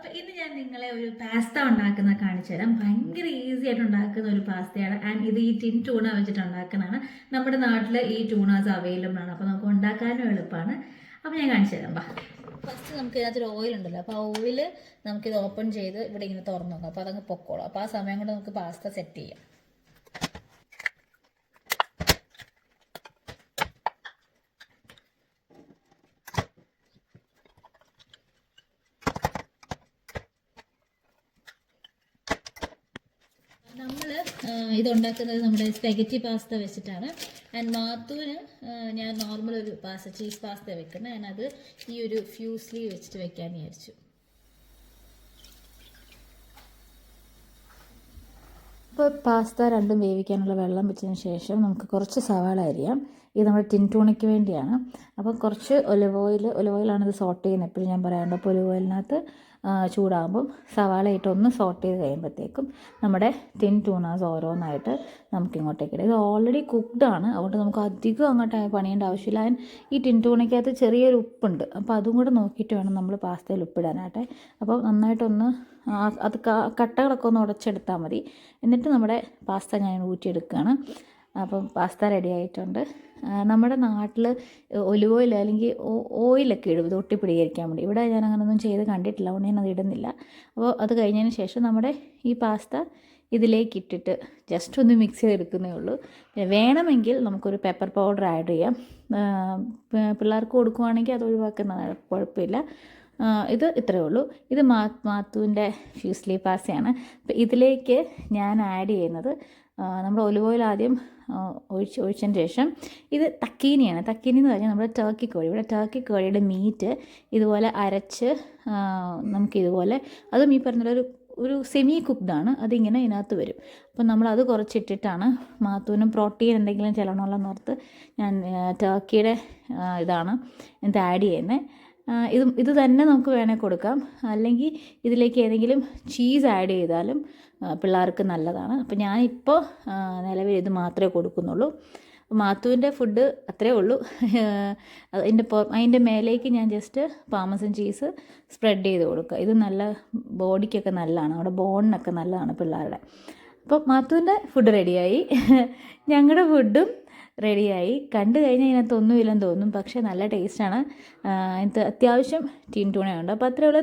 അപ്പോൾ ഇന്ന് ഞാൻ നിങ്ങളെ ഒരു പാസ്ത ഉണ്ടാക്കുന്ന കാണിച്ചു തരാം. ഭയങ്കര ഈസി ആയിട്ട് ഉണ്ടാക്കുന്ന ഒരു പാസ്തയാണ്. ആൻഡ് ഇത് ഈ ടിൻ ടൂണ വെച്ചിട്ട് ഉണ്ടാക്കുന്നതാണ്. നമ്മുടെ നാട്ടിൽ ഈ ടൂണാസ് അവൈലബിൾ ആണ്. അപ്പോൾ നമുക്ക് ഉണ്ടാക്കാനും എളുപ്പമാണ്. അപ്പോൾ ഞാൻ കാണിച്ചു തരാം. ഫസ്റ്റ് നമുക്ക് ഇതിനകത്തൊരു ഓയിൽ ഉണ്ടല്ലോ. അപ്പോൾ ആ ഓയിൽ നമുക്കിത് ഓപ്പൺ ചെയ്ത് ഇവിടെ ഇങ്ങനെ തുറന്നു നോക്കാം. അപ്പോൾ അതങ്ങ് പൊക്കോളാം. അപ്പോൾ ആ സമയം കൊണ്ട് നമുക്ക് പാസ്ത സെറ്റ് ചെയ്യാം. നമ്മൾ ഇതുണ്ടാക്കുന്നത് നമ്മുടെ സ്പെഗറ്റി പാസ്ത വെച്ചിട്ടാണ്. ആൻഡ് മാത്തൂന് ഞാൻ നോർമൽ ഒരു ചീസ് പാസ്ത വെക്കുന്നത്. ആൻഡ് അത് ഈ ഒരു ഫ്യൂസ്ലി വെച്ചിട്ട് വെക്കാമെന്ന് വിചാരിച്ചു. ഇപ്പോൾ പാസ്ത രണ്ടും വേവിക്കാനുള്ള വെള്ളം വെച്ചതിന് ശേഷം നമുക്ക് കുറച്ച് സവാള അരിയാം. ഇത് നമ്മുടെ ടിൻ ടൂണയ്ക്ക് വേണ്ടിയാണ്. അപ്പോൾ കുറച്ച് ഒലിവ് ഓയിലാണ് ഇത് സോട്ട് ചെയ്യുന്നത്. എപ്പോഴും ഞാൻ പറയാറുണ്ട്. അപ്പോൾ ഒലിവ് ഓയിലിനകത്ത് ചൂടാകുമ്പം സവാള ഇട്ട് ഒന്ന് സോട്ട് ചെയ്ത് കഴിയുമ്പോഴത്തേക്കും നമ്മുടെ ടിൻ ടൂണാസ് ഓരോന്നായിട്ട് നമുക്ക് ഇങ്ങോട്ടേക്ക് ഇടാം. ഇത് ഓൾറെഡി കുക്ക്ഡാണ്, അതുകൊണ്ട് നമുക്ക് അധികം അങ്ങോട്ട് പണിയേണ്ട ആവശ്യമില്ല. അതിന് ഈ ടിൻ ടൂണയ്ക്കകത്ത് ചെറിയൊരു ഉപ്പുണ്ട്. അപ്പോൾ അതും കൂടെ നോക്കിയിട്ട് വേണം നമ്മൾ പാസ്തയിൽ ഉപ്പിടാനായിട്ട്. അപ്പോൾ നന്നായിട്ടൊന്ന് അത് കട്ടകളൊക്കെ ഒന്ന് ഉടച്ചെടുത്താൽ മതി. എന്നിട്ട് നമ്മുടെ പാസ്ത ഞാൻ ഊറ്റിയെടുക്കുകയാണ്. അപ്പം പാസ്ത റെഡി ആയിട്ടുണ്ട്. നമ്മുടെ നാട്ടിൽ ഒലിവ് ഓയിൽ അല്ലെങ്കിൽ ഓയിലൊക്കെ ഇടും ഇത് ഒട്ടിപ്പിടികരിക്കാൻ വേണ്ടി. ഇവിടെ ഞാൻ അങ്ങനെയൊന്നും ചെയ്ത് കണ്ടിട്ടില്ല, അതുകൊണ്ട് ഞാൻ അത് ഇടുന്നില്ല. അപ്പോൾ അത് കഴിഞ്ഞതിന് ശേഷം നമ്മുടെ ഈ പാസ്ത ഇതിലേക്ക് ഇട്ടിട്ട് ജസ്റ്റ് ഒന്ന് മിക്സ് ചെയ്തെടുക്കുന്നേ ഉള്ളൂ. വേണമെങ്കിൽ നമുക്കൊരു പെപ്പർ പൗഡർ ആഡ് ചെയ്യാം. പിള്ളേർക്ക് കൊടുക്കുവാണെങ്കിൽ അത് ഒഴിവാക്കുന്നതാണ്, കുഴപ്പമില്ല. ഇത് ഇത്രയേ ഉള്ളൂ. ഇത് മാത്തുവിൻ്റെ ഫ്യൂസ്ലി പാസ്തയാണ്. അപ്പോൾ ഇതിലേക്ക് ഞാൻ ആഡ് ചെയ്യുന്നത് നമ്മുടെ ഒലിവ് ഓയിൽ ആദ്യം ഒഴിച്ചതിന് ശേഷം ഇത് തക്കീനിയാണ്. തക്കീനി എന്ന് പറഞ്ഞാൽ നമ്മുടെ ടർക്കി കോഴി. ഇവിടെ ടർക്കി കോഴിയുടെ മീറ്റ് ഇതുപോലെ അരച്ച് നമുക്കിതുപോലെ, അതും ഈ പറഞ്ഞൊരു സെമി കുക്ക്ഡാണ്, അതിങ്ങനെ ഇതിനകത്ത് വരും. അപ്പം നമ്മളത് കുറച്ചിട്ടിട്ടാണ് മാത്തൂനും പ്രോട്ടീൻ എന്തെങ്കിലും ചെല്ലണമല്ലോന്ന് ഓർത്ത് ഞാൻ ടർക്കിയുടെ ഇതാണ് ഇത് ആഡ് ചെയ്യുന്നത്. ഇത് തന്നെ നമുക്ക് വേണേൽ കൊടുക്കാം, അല്ലെങ്കിൽ ഇതിലേക്ക് ഏതെങ്കിലും ചീസ് ആഡ് ചെയ്താലും പിള്ളേർക്ക് നല്ലതാണ്. അപ്പോൾ ഞാനിപ്പോൾ നിലവിൽ ഇത് മാത്രമേ കൊടുക്കുന്നുള്ളൂ. മാത്തുവിൻ്റെ ഫുഡ് അത്രയേ ഉള്ളൂ. അതിൻ്റെ മേലേക്ക് ഞാൻ ജസ്റ്റ് പാമസൻ ചീസ് സ്പ്രെഡ് ചെയ്ത് കൊടുക്കുക. ഇത് നല്ല ബോഡിക്കൊക്കെ നല്ലതാണ്, നമ്മുടെ ബോണിനൊക്കെ നല്ലതാണ് പിള്ളേരുടെ. അപ്പോൾ മാത്തുവിൻ്റെ ഫുഡ് റെഡിയായി, ഞങ്ങളുടെ ഫുഡും റെഡിയായി. കണ്ടു കഴിഞ്ഞാൽ ഇതിനകത്തൊന്നുമില്ലെന്ന് തോന്നും, പക്ഷേ നല്ല ടേസ്റ്റാണ്. ഇതിനകത്ത് അത്യാവശ്യം ടിൻ ടൂണയുണ്ട്. അപ്പോൾ അത്രയേ ഉള്ളൂ.